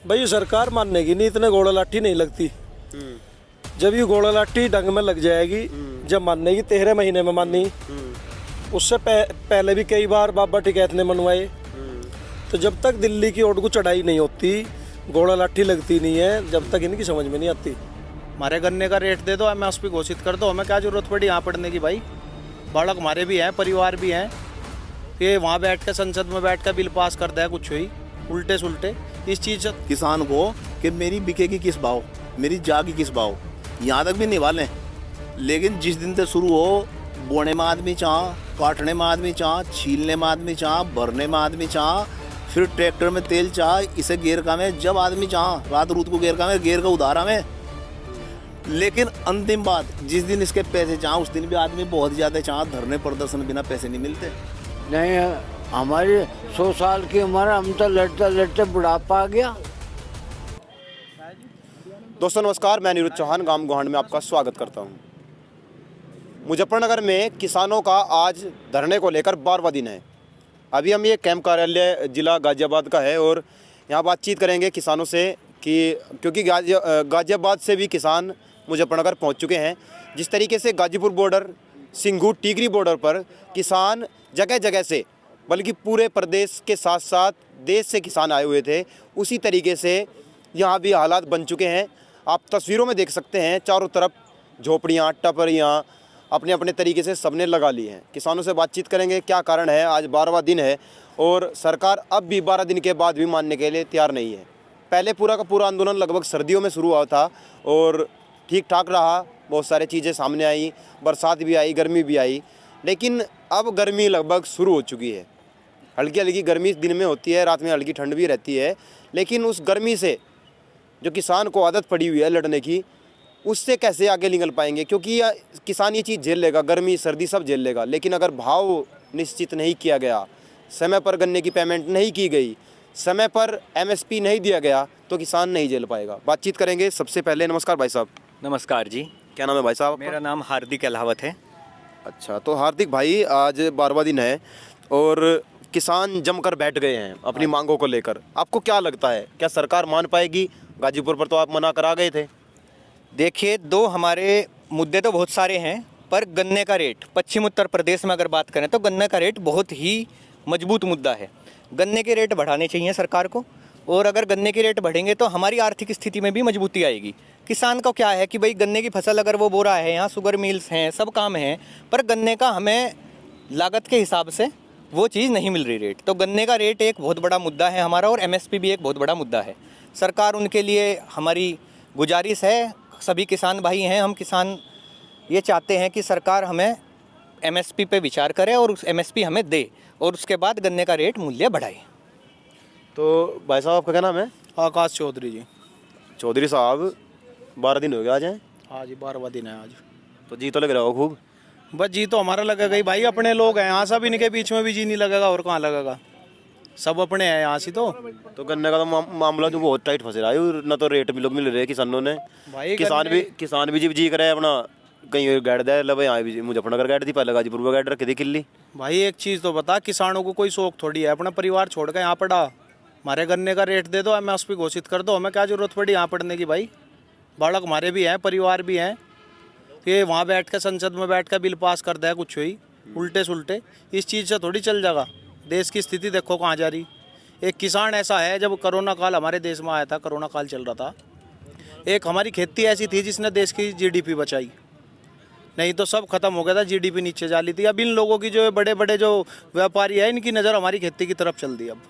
भाई सरकार मानने की नहीं, इतने गोला लाठी नहीं लगती। जब ये गोला लाठी ढंग में लग जाएगी, जब मानने की 13 महीने में मानी। उससे पहले भी कई बार बाबा टिकैत ने मनवाए। तो जब तक दिल्ली की ओट को चढ़ाई नहीं होती, गोला लाठी लगती नहीं है, जब तक इनकी समझ में नहीं आती। हमारे गन्ने का रेट दे दो, एमएसपी घोषित कर दो, हमें क्या जरूरत पड़ी यहाँ पढ़ने की भाई। बालक हमारे भी हैं, परिवार भी हैं, ये वहाँ बैठ कर संसद में बैठ कर बिल पास कर दे कुछ हुई उल्टे सुल्टे इस चीज़ से। किसान को कि मेरी बिकेगी किस भाव, मेरी जागी किस भाव, यहाँ तक भी नहीं वाले। लेकिन जिस दिन से शुरू हो, बोने में आदमी चाह, काटने में आदमी चाह, छीलने में आदमी चाह, भरने में आदमी चाह, फिर ट्रैक्टर में तेल चाह, इसे गेर का में जब आदमी चाह, रात रूत को गेर का में, गेर का उधारा में। लेकिन अंतिम बात, जिस दिन इसके पैसे चाह उस दिन भी आदमी बहुत ज़्यादा चाह, धरने प्रदर्शन बिना पैसे नहीं मिलते। नहीं, हमारी 100 साल की उम्र, हम तो लड़ते लड़ते बुढ़ापा आ गया। दोस्तों नमस्कार, मैं निरुद्ध चौहान गांव गोहांड में आपका स्वागत करता हूं। मुजफ्फरनगर में किसानों का आज धरने को लेकर 12वां दिन है। अभी हम ये कैंप कार्यालय जिला गाजियाबाद का है और यहाँ बातचीत करेंगे किसानों से कि क्योंकि गाजियाबाद से भी किसान मुजफ्फरनगर पहुँच चुके हैं। जिस तरीके से गाजीपुर बॉर्डर, सिंघू टीकरी बॉर्डर पर किसान जगह जगह से, बल्कि पूरे प्रदेश के साथ साथ देश से किसान आए हुए थे, उसी तरीके से यहाँ भी हालात बन चुके हैं। आप तस्वीरों में देख सकते हैं, चारों तरफ झोपड़ियाँ, टपरियाँ अपने अपने तरीके से सबने लगा ली हैं। किसानों से बातचीत करेंगे क्या कारण है। आज 12वां दिन है और सरकार अब भी 12 दिन के बाद भी मानने के लिए तैयार नहीं है। पहले पूरा का पूरा आंदोलन लगभग सर्दियों में शुरू हुआ था और ठीक ठाक रहा, बहुत सारी चीज़ें सामने आई, बरसात भी आई, गर्मी भी आई। लेकिन अब गर्मी लगभग शुरू हो चुकी है। हल्की हल्की गर्मी दिन में होती है, रात में हल्की ठंड भी रहती है। लेकिन उस गर्मी से जो किसान को आदत पड़ी हुई है लड़ने की, उससे कैसे आगे निकल पाएंगे? क्योंकि किसान ये चीज़ झेल लेगा, गर्मी सर्दी सब झेल लेगा। लेकिन अगर भाव निश्चित नहीं किया गया, समय पर गन्ने की पेमेंट नहीं की गई, समय पर एमएसपी नहीं दिया गया, तो किसान नहीं झेल पाएगा। बातचीत करेंगे। सबसे पहले नमस्कार भाई साहब। नमस्कार जी। क्या नाम है भाई साहब? मेरा नाम हार्दिक अलावत है। अच्छा, तो हार्दिक भाई, आज 12वां दिन है और किसान जमकर बैठ गए हैं अपनी मांगों को लेकर। आपको क्या लगता है, क्या सरकार मान पाएगी? गाजीपुर पर तो आप मना करा गए थे। देखिए, दो हमारे मुद्दे तो बहुत सारे हैं, पर गन्ने का रेट पश्चिम उत्तर प्रदेश में अगर बात करें तो गन्ने का रेट बहुत ही मजबूत मुद्दा है। गन्ने के रेट बढ़ाने चाहिए सरकार को, और अगर गन्ने के रेट बढ़ेंगे तो हमारी आर्थिक स्थिति में भी मजबूती आएगी। किसान को क्या है कि भाई गन्ने की फसल अगर वो बो रहा है, यहाँ शुगर मिल्स हैं, सब काम हैं, पर गन्ने का हमें लागत के हिसाब से वो चीज़ नहीं मिल रही रेट। तो गन्ने का रेट एक बहुत बड़ा मुद्दा है हमारा, और एमएसपी भी एक बहुत बड़ा मुद्दा है। सरकार, उनके लिए हमारी गुजारिश है, सभी किसान भाई हैं, हम किसान ये चाहते हैं कि सरकार हमें एमएसपी पे विचार करे और उस एमएसपी हमें दे, और उसके बाद गन्ने का रेट मूल्य बढ़ाए। तो भाई साहब, आपका क्या नाम है? आकाश चौधरी जी। चौधरी साहब, 12 दिन हो गए आज हैं? हाँ जी, 12वां दिन है आज। तो जी तो लग रहा हो खूब? बस जी तो हमारा लगेगा ही भाई, अपने लोग हैं यहाँ, सब इनके बीच में भी जी नहीं लगेगा, और कहाँ लगेगा, सब अपने हैं यहाँ से। तो गन्ने का तो मामला जो बहुत टाइट फंस रहा है, और ना तो रेट भी लोग मिल रहे हैं किसानों ने। भाई किसान भी जी करे अपना, कहीं गाइड दे लब, यहाँ भी मुजफ्फरनगर गाइड थी, पहले गाजीपुर में गाइड रखी थी किल्ली। भाई एक चीज़ तो बता, किसानों को कोई शौक थोड़ी है अपना परिवार छोड़ कर यहाँ पड़ा। हमारे गन्ने का रेट दे दो, एमएसपी घोषित कर दो, हमें क्या जरूरत पड़ी यहाँ पढ़ने की भाई। बालक हमारे भी हैं, परिवार भी हैं, ये वहाँ बैठ कर संसद में बैठ कर बिल पास कर दे कुछ हुई उल्टे सुल्टे, इस चीज़ से थोड़ी चल जाएगा। देश की स्थिति देखो कहाँ जा रही। एक किसान ऐसा है, जब कोरोना काल हमारे देश में आया था, कोरोना काल चल रहा था, एक हमारी खेती ऐसी थी जिसने देश की जीडीपी बचाई, नहीं तो सब खत्म हो गया था, जीडीपी नीचे जा ली थी। अब इन लोगों की जो बड़े बड़े जो व्यापारी है, इनकी नज़र हमारी खेती की तरफ चल दी। अब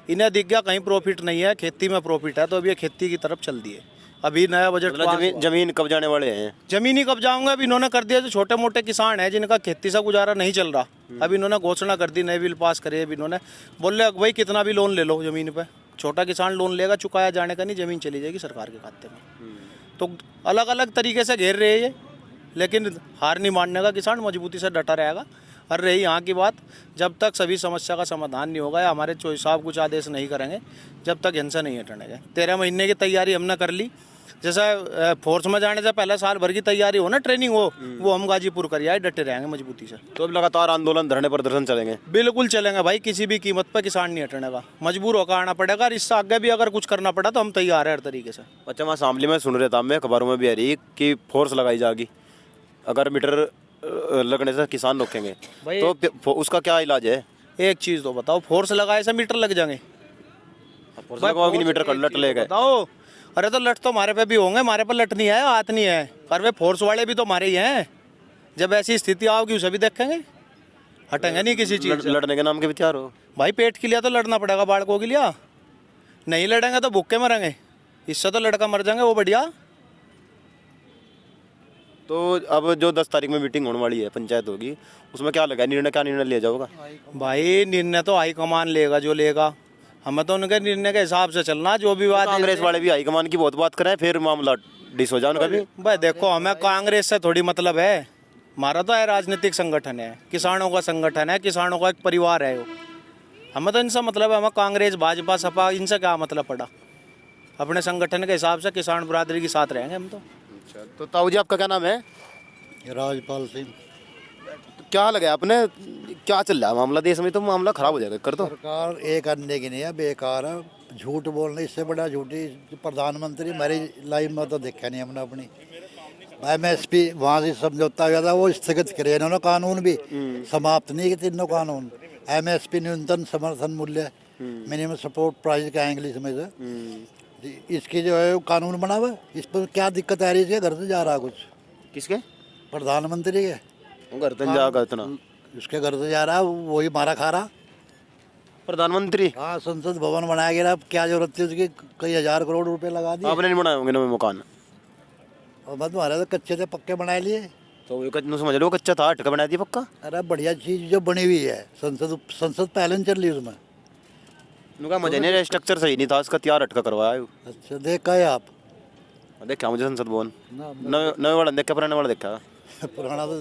इन्हें दिख गया कहीं प्रॉफिट नहीं है, खेती में प्रॉफिट है, तो अब ये खेती की तरफ चल दी है। अभी नया बजट मतलब जमीन कब्जाने वाले हैं, जमीन ही कब्जाऊंगा। अब इन्होंने कर दिया, जो छोटे मोटे किसान हैं जिनका खेती से गुजारा नहीं चल रहा, अब इन्होंने घोषणा कर दी, नए बिल पास करे। अब इन्होंने बोले भाई कितना भी लोन ले लो ज़मीन पे, छोटा किसान लोन लेगा, चुकाया जाने का नहीं, ज़मीन चली जाएगी सरकार के खाते में। तो अलग अलग तरीके से घेर रहे हैं ये, लेकिन हार नहीं मानने का किसान मजबूती से डटा रहेगा। और रही यहाँ की बात, जब तक सभी समस्या का समाधान नहीं होगा या हमारे चोई साहब कुछ आदेश नहीं करेंगे, जब तक हिंसा नहीं हटने गए। 13 महीने की तैयारी हमने कर ली, जैसा फोर्स में जाने से पहले साल भर की तैयारी हो ना, ट्रेनिंग हो, वो हम गाजीपुर कर आए, डटे रहेंगे मजबूती से। तो अब लगातार आंदोलन, धरने, प्रदर्शन चलेंगे? बिल्कुल चलेंगे भाई, किसी भी कीमत पर किसान नहीं हटने का, मजबूर होकर आना पड़ेगा। और इससे आगे भी अगर कुछ करना पड़ा तो हम तैयार है हर तरीके से। अच्छा, वहाँ शामली में सुन रहा था मैं, अखबारों में भी आ रही कि फोर्स लगाई जाएगी अगर मीटर लगने से किसान रोकेंगे, भाई तो उसका क्या इलाज है? एक चीज़ तो बताओ, फोर्स लगाए से मीटर लग जाएंगे? फोर्स लगाओगे नहीं, मीटर कर लट ले गए। बताओ, अरे तो लट तो हमारे पे भी होंगे, हमारे पे लट नहीं है, हाथ नहीं है, पर वे फोर्स वाले भी तो हमारे ही हैं। जब ऐसी स्थिति आओगी उसे भी देखेंगे, हटेंगे नहीं किसी चीज़ से। लड़ने के नाम के भी तैयार हो भाई, पेट के लिए तो लड़ना पड़ेगा, बालकों के लिए नहीं लड़ेंगे तो भूखे मरेंगे, इससे तो लड़का मर जाएंगे वो बढ़िया। तो अब जो 10 तारीख में मीटिंग होने वाली है, पंचायत होगी, उसमें क्या लगा निर्णय, क्या निर्णय लिया जाएगा? भाई निर्णय तो हाईकमान लेगा, जो लेगा, हमें तो उनके निर्णय के हिसाब से चलना। जो भी बात कांग्रेस वाले भी हाईकमान की बहुत बात करें, फिर मामला डिस हो जाए उनका भी। भाई देखो, हमें कांग्रेस से थोड़ी मतलब है, हमारा तो है राजनीतिक संगठन है, किसानों का संगठन है, किसानों का एक परिवार है वो, हमें तो इनसे मतलब है। हमें कांग्रेस, भाजपा, सपा, इनसे क्या मतलब पड़ा? अपने संगठन के हिसाब से किसान बरादरी के साथ रहेंगे हम तो। अच्छा, तो ताऊ जी आपका क्या नाम है? राजपाल सिंह। तो क्या लगा आपने, क्या चल रहा है मामला देश में? तो मामला खराब हो जाएगा, कर दो। सरकार एक अन्य की नहीं है, बेकार है, झूठ बोलने, इससे बड़ा झूठी प्रधानमंत्री मेरी लाइफ में तो देखा नहीं हमने अपनी। MSP वहाँ से समझौता हुआ था, वो स्थगित करे इन्होंने, कानून भी समाप्त नहीं किए तीनों कानून। MSP न्यूनतम समर्थन मूल्य, मिनिमम सपोर्ट प्राइस का इंग्लिश में से, इसकी जो है कानून बना हुआ, इस पर क्या दिक्कत आ रही है? घर से जा रहा कुछ किसके? प्रधानमंत्री के घर तक जाएगा इतना? उसके घर से जा रहा, वही मारा खा रहा। प्रधानमंत्री? हाँ, संसद भवन बनाया गया, अब क्या जरूरत थी उसकी? कई हजार करोड़ रुपए लगा दिए। आपने नहीं बनाए होंगे नए मकान? और मत तुम्हारे तो कच्चे थे, पक्के बना लिए। तो ये समझ लो कच्चा था, हटका बना दिया पक्का। अरे बढ़िया चीज जो बनी हुई है, संसद पहले नहीं चल रही उसमें। उनका मजा नहीं, स्ट्रक्चर सही नहीं था उसका, तैयार हटका करवाया। अच्छा, देखा है आप? देखा मुझे संसद भवन, नए वाला देखा, पुराने वाला देखा। पुराना तो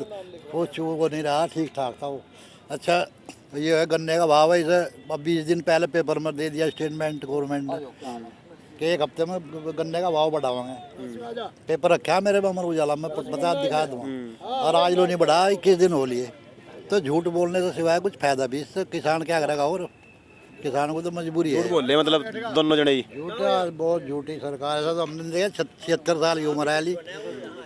वो चूक वो नहीं रहा, ठीक ठाक था वो। अच्छा, ये है गन्ने का भाव है, इसे अब 20 दिन पहले पेपर में दे दिया स्टेटमेंट गवर्नमेंट ने कि 1 हफ्ते में गन्ने का भाव बढ़ावांगे। पेपर रखा है मेरे अमर उजाला में, बता दिखा दूँ। और आज लो नहीं बढ़ा, 21 दिन हो लिए। तो झूठ बोलने से सिवाय कुछ फायदा भी, इससे किसान क्या करेगा? और किसान को तो मजबूरी है। झूठ बोल रहे मतलब दोनों जने ही। झूठा, बहुत झूठी सरकार। ऐसा तो हमने देखा, 76 साल की उम्र है ली,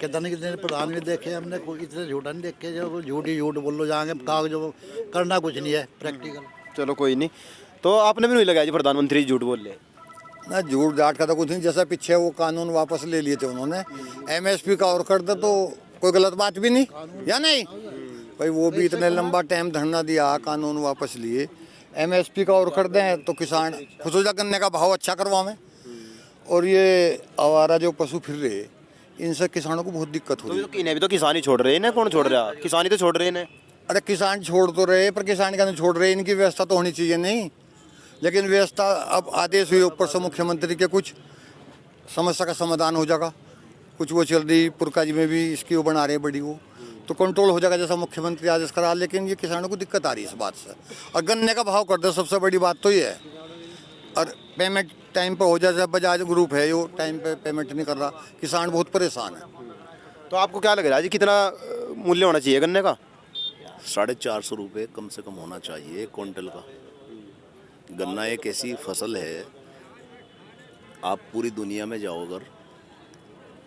कितने प्रधान भी देखे हमने, कोई इतने झूठा नहीं देखे जो झूठ बोल लो जाएंगे, कागज करना कुछ नहीं है प्रैक्टिकल। चलो कोई नहीं। तो आपने भी नहीं लगाया जी प्रधानमंत्री झूठ बोल ले? ना, झूठ डांट का तो कुछ नहीं, जैसा पीछे वो कानून वापस ले लिए थे उन्होंने, MSP का और कर दे तो कोई गलत बात भी नहीं, या नहीं भाई? वो भी इतने लंबा टाइम धरना दिया, कानून वापस लिए, MSP का और कर दें तो किसान खुश हो जा, गन्ने का भाव अच्छा करवावें। और ये आवारा जो पशु फिर रहे, इनसे किसानों को बहुत दिक्कत हो रही है। तो इन्हें भी तो किसान ही छोड़ रहे हैं ना, कौन छोड़ रहा? किसान ही तो छोड़ रहे हैं। अरे किसान छोड़ तो रहे, पर किसान क्या नहीं छोड़ रहे, इनकी व्यवस्था तो होनी चाहिए नहीं। लेकिन व्यवस्था अब आदेश हुए ऊपर से मुख्यमंत्री के, कुछ समस्या का समाधान हो जाएगा, कुछ वो चल रही पुरका जी में भी इसकी वो बना रहे बड़ी, वो तो कंट्रोल हो जाएगा जैसा मुख्यमंत्री आदेश करा। लेकिन ये किसानों को दिक्कत आ रही है इस बात से। और गन्ने का भाव कर दे, सबसे बड़ी बात तो ये है। और पेमेंट टाइम पे हो जाए, बजाज ग्रुप है वो टाइम पे पेमेंट नहीं कर रहा, किसान बहुत परेशान है। तो आपको क्या लग रहा है जी, कितना मूल्य होना चाहिए गन्ने का? 450 रुपये कम से कम होना चाहिए क्विंटल का। गन्ना एक ऐसी फसल है, आप पूरी दुनिया में जाओ अगर,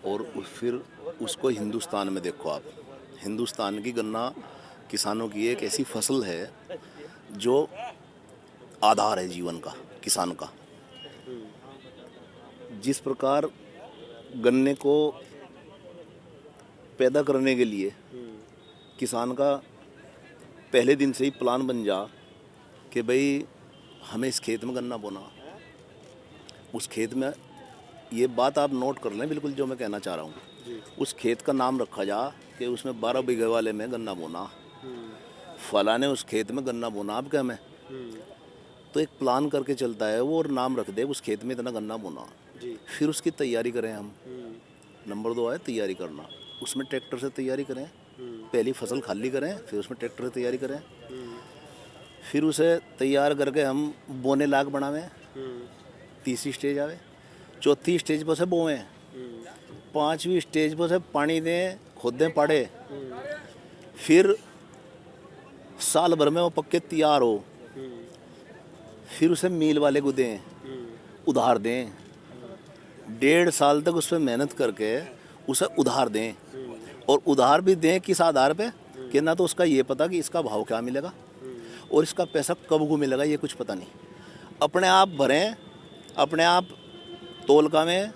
और फिर उसको हिंदुस्तान में देखो आप, हिंदुस्तान की गन्ना किसानों की एक ऐसी फसल है जो आधार है जीवन का, किसान का। जिस प्रकार गन्ने को पैदा करने के लिए किसान का पहले दिन से ही प्लान बन जा कि भाई हमें इस खेत में गन्ना बोना, उस खेत में, ये बात आप नोट कर लें बिल्कुल जो मैं कहना चाह रहा हूँ, उस खेत का नाम रखा जा कि उसमें 12 बीघे वाले में गन्ना बोना, फलाने उस खेत में गन्ना बोना। अब क्या में तो एक प्लान करके चलता है वो, और नाम रख दे उस खेत में इतना गन्ना बोना, फिर उसकी तैयारी करें हम। नंबर 2 है तैयारी करना, उसमें ट्रैक्टर से तैयारी करें, पहली फसल खाली करें, फिर उसमें ट्रैक्टर से तैयारी करें, फिर उसे तैयार करके हम बोने लायक बनावें, तीसरी स्टेज आवे, चौथी स्टेज पर से बोएं, 5वीं स्टेज पर से पानी दें, खुद दें पड़े, फिर साल भर में वो पक्के तैयार हो, फिर उसे मील वाले को दें, उधार दें, 1.5 साल तक उस पर मेहनत करके उसे उधार दें, और उधार भी दें किस आधार पे कि ना तो उसका ये पता कि इसका भाव क्या मिलेगा और इसका पैसा कब को मिलेगा, ये कुछ पता नहीं। अपने आप भरें, अपने आप तोलका में,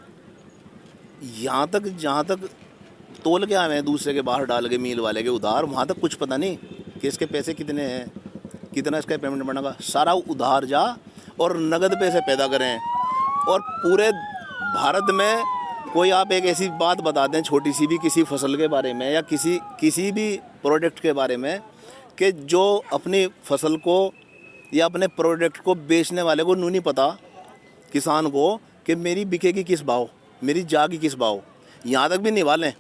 यहाँ तक जहाँ तक तोल के आए हैं दूसरे के बाहर डाल के मील वाले के उधार, वहाँ तक कुछ पता नहीं कि इसके पैसे कितने हैं, कितना इसका पेमेंट बनेगा। सारा उधार जा और नगद पैसे पैदा करें। और पूरे भारत में कोई आप एक ऐसी बात बता दें छोटी सी भी किसी फसल के बारे में या किसी भी प्रोडक्ट के बारे में कि जो अपनी फसल को या अपने प्रोडक्ट को बेचने वाले को नहीं पता, किसान को, कि मेरी बिकेगी किस भाव, मेरी जाएगी किस भाव, यहाँ तक भी नहीं वाले।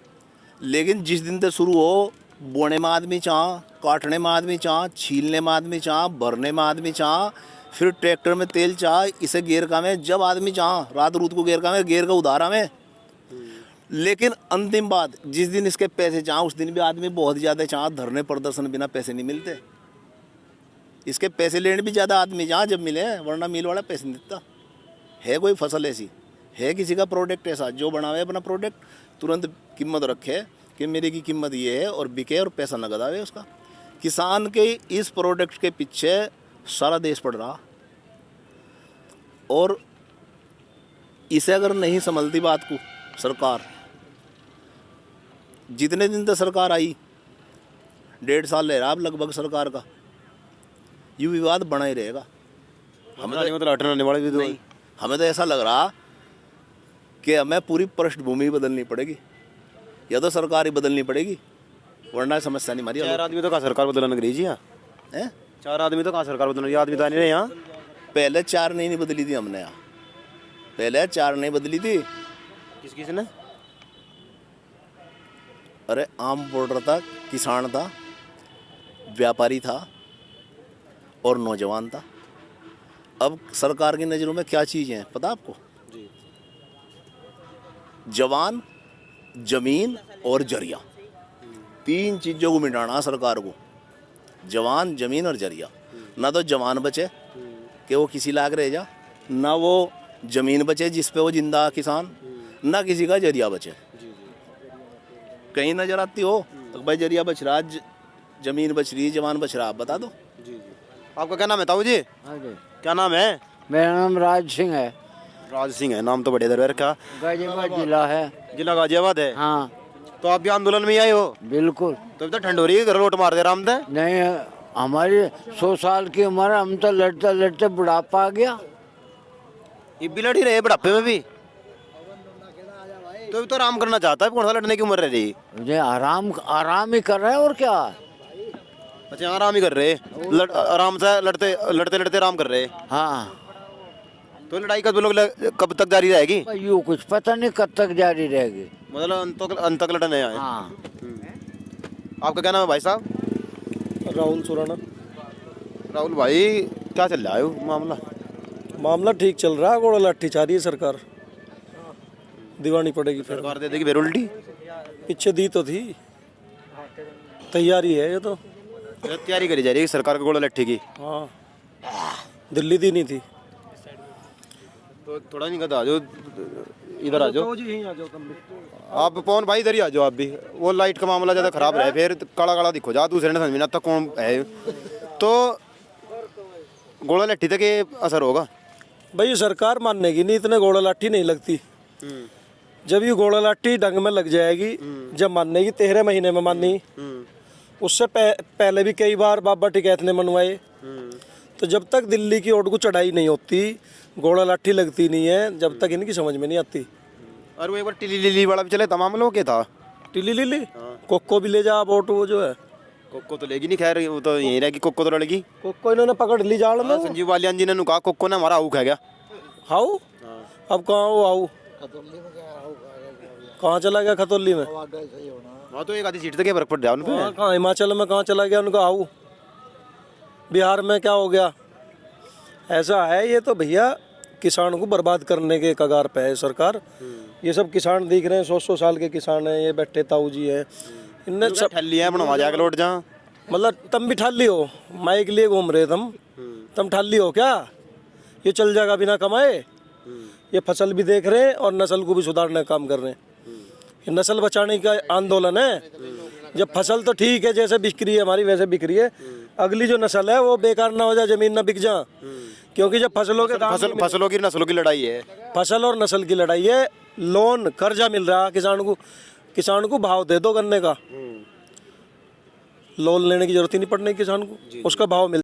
लेकिन जिस दिन से शुरू हो, बोने में आदमी चाह, काटने में आदमी चाह, छीलने में आदमी चाह, भरने में आदमी चाह, फिर ट्रैक्टर में तेल चाह, इसे गेर का में जब आदमी चाह, रात रूत को गेर का में, गेर का उधारा में। लेकिन अंतिम बात, जिस दिन इसके पैसे चाह उस दिन भी आदमी बहुत ज़्यादा चाह, धरने प्रदर्शन बिना पैसे नहीं मिलते। इसके पैसे लेने भी ज़्यादा आदमी चाह जब मिले, वरना मिल वाला पैसे नहीं देता। है कोई फसल ऐसी, है किसी का प्रोडक्ट ऐसा जो बनावे अपना प्रोडक्ट, तुरंत कीमत रखे कि मेरे की कीमत ये है और बिके और पैसा नगद आवे उसका। किसान के इस प्रोडक्ट के पीछे सारा देश पड़ रहा, और इसे अगर नहीं संभलती बात को सरकार, जितने दिन तक सरकार आई, 1.5 साल रह रहा अब लगभग सरकार का, ये विवाद बना ही रहेगा। हमें तो मतलब हटने वाले भी नहीं, हमें तो ऐसा लग रहा कि हमें पूरी पृष्ठभूमि बदलनी पड़ेगी, या तो सरकार ही बदलनी पड़ेगी, वरना समस्या नहीं हमारी। 4 आदमी तो कहाँ सरकार बदलने लग रही जी यहाँ, 4 आदमी तो कहाँ सरकार बदलने, आदमी तो नहीं रहे यहाँ। पहले 4 नहीं बदली थी हमने यहाँ, पहले 4 नहीं बदली थी। किस ने? अरे आम वोटर था, किसान था, व्यापारी था और नौजवान था। अब सरकार की नज़रों में क्या चीज़ है पता आपको? जवान, जमीन और जरिया, 3 चीज़ों को मिटाना सरकार को। जवान, जमीन और जरिया। ना तो जवान बचे कि वो किसी लायक रह जा, ना वो जमीन बचे जिस पे वो जिंदा किसान, ना किसी का जरिया बचे। कहीं नजर आती हो तो भाई जरिया बच रहा, जमीन बच रही, जवान बच रहा, आप बता दो। आपका क्या नाम है ताऊ जी? क्या नाम है? मेरा नाम राज सिंह है। राज सिंह है, नाम तो बढ़िया दरबार का। गाजियाबाद जिला है। जिला गाजियाबाद है। हाँ। तो आप भी आंदोलन में आए हो? बिल्कुल। तो अब तो ठंड हो रही है, घर लोट मार दे राम दे। नहीं, हमारी 100 साल की उम्र, हम तो लड़ते लड़ते बुढ़ापा आ गया। ये भी लड़ी रहे बुढ़ापे में भी, तो आराम करना चाहता है, कौन सा लड़ने की उम्र रह रही? मुझे आराम ही कर रहे हैं और क्या। अच्छा आराम ही कर रहे, आराम से लड़ते लड़ते आराम कर रहे। हाँ। तो लड़ाई कब तक जारी रहेगी? यूँ कुछ पता नहीं कब तक जारी रहेगी, मतलब अंत तक लड़ने आए। हाँ। आपका क्या नाम है भाई साहब? राहुल सुराना। राहुल भाई, क्या चल रहा है मामला? मामला ठीक चल रहा है, गोड़ा लाठी चाह रही है सरकार, दिवानी पड़ेगी फिर। सरकार दे देगी फिर उल्टी? पीछे दी तो थी, तैयारी है ये तो। तैयारी करी जा रही है सरकार के गोड़ा लट्ठी की। हाँ, दिल्ली दी नहीं थी। तो थोड़ा नहीं कहता, आ जाओ इधर आ जाओ। यहीं आ जाओ तुम भी। आप पवन भाई इधर ही आ जाओ आप भी। वो लाइट का मामला ज़्यादा खराब रहा, फिर काला काला दिखो जा, दूसरे ने समझ में ना आता कौन है। तो गोड़ा लट्ठी तक ये असर होगा भाई, सरकार मानेगी नहीं, इतने गोड़ा लाठी नहीं लगती। जब ये गोड़ा लाठी डंग में लग जाएगी, जब मानेगी, 13 महीने में मानी। उससे पहले भी कई बार बाबा टिकैत ने मनवाए। तो जब तक दिल्ली की ओट को चढ़ाई नहीं होती, गोड़ा लाठी लगती नहीं है, जब तक इनकी समझ में नहीं आती। और वो एक बार टिली लिली वाला भी चले, तमाम लोग क्या था? टिली लिली कोको भी ले जा आप, ओट वो जो है। कोको तो लेगी नहीं, खैर वो तो यहीं रहेगी, कोको तो लड़ेगी। कोको इन्होंने पकड़ ली जाल में। संजीव बालियान जी ने कहा कोको ने हमारा आऊ खा गया। हाउ? अब कहाँ वो आऊ? कहाँ चला गया? खतौली में। वहाँ तो एक आधी सीट तक क्या फर्क पड़ जाए उन पे? कहाँ हिमाचल में कहाँ चला गया उनका आऊ? बिहार में क्या हो गया? ऐसा है ये तो भैया, किसान को बर्बाद करने के कगार पे है सरकार। ये सब किसान दिख रहे हैं, 100 साल के किसान हैं, ये बैठे ताऊ जी हैं, इनने सब ठल्ली है बनवा जाके लौट जा। मतलब तुम भी ठाली हो, माई के लिए घूम रहे तुम ठाली हो क्या? ये चल जाएगा बिना कमाए? ये फसल भी देख रहे हैं और नस्ल को भी सुधारने का काम कर रहे हैं। ये नस्ल बचाने का आंदोलन है। जब फसल तो ठीक है, जैसे बिक रही है हमारी वैसे बिक रही है, अगली जो नस्ल है वो बेकार ना हो जाए, जमीन ना बिक जा। क्योंकि जब फसलों के दाम फसलों की नस्लों की लड़ाई है, फसल और नस्ल की लड़ाई है। लोन कर्जा मिल रहा है किसान को भाव दे दो गन्ने का, लोन लेने की जरूरत ही नहीं पड़ने किसान को, उसका भाव मिल